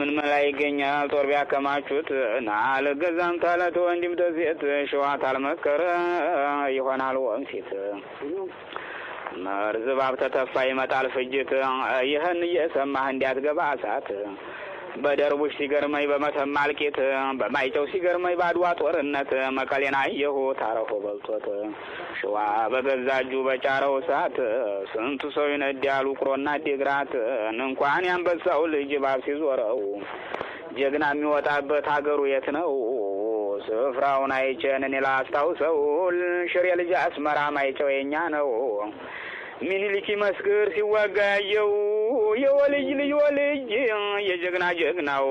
ምን መላ ይገኛል ጦር ቢያከማቹት ናልገዛም ታለት ወንድም ተሴት ሸዋ ታልመከረ ይሆናል ወንፊት መርዝ ባብ ተተፋ ይመጣል ፍጅት ይህን እየሰማህ እንዲያትገባ እሳት በደርቡሽ ሲገርመኝ በመተማ አልቂት በማይጨው ሲገርመኝ ባድዋ ጦርነት መቀሌን አየሁ ታረፎ በልቶት ሸዋ በገዛጁ በጫረው እሳት ስንቱ ሰው ይነዳል ውቅሮና ዲግራት እንኳን ያንበሳው ልጅ ባብ ሲዞረው ጀግና የሚወጣበት ሀገሩ የት ነው ስፍራውን አይቼን እኔ ላስታውሰው ሽሬ ልጅ አስመራ ማይጨው የኛ ነው ሚኒሊክ መስክር ሲዋጋየው የወልጅ ልጅ ወልጅ የጀግና ጀግናው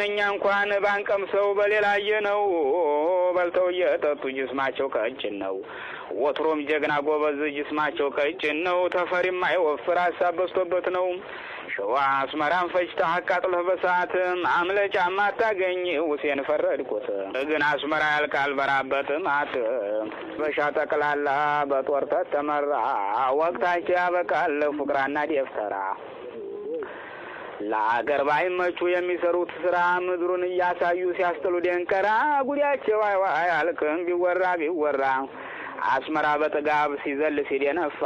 እኛ እንኳን ባንቀምሰው በሌላየ ነው በልተው የጠጡ ጅስማቸው ቀጭን ነው ወትሮም ጀግና ጎበዝ ጅስማቸው ቀጭን ነው ተፈሪም አይወፍር አሳበስቶበት ነው ሸዋ አስመራን ፈጅታ አቃጥለህ በሰዓት ማምለጫ ማታገኝ ሁሴን ፈረድኩት ግን አስመራ ያልቃል በራበት ማት በሻ ጠቅላላ በጦር ተመራ ወቅታቸው ያበቃል ፉቅራና ደፍተራ ለአገር ባይመቹ የሚሰሩት ስራ ምድሩን እያሳዩ ሲያስተሉ ደንከራ ጉዳያቸው አያልቅም ቢወራ አስመራ በጥጋብ ሲዘል ሲደነፋ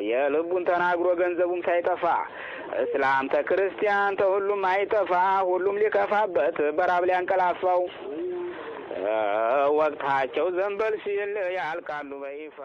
የልቡን ተናግሮ ገንዘቡም ሳይጠፋ እስላም ተክርስቲያን ተሁሉም አይጠፋ ሁሉም ሊከፋበት በራብ ሊያንቀላፋው ወቅታቸው ዘንበል ሲል ያልቃሉ በይፋ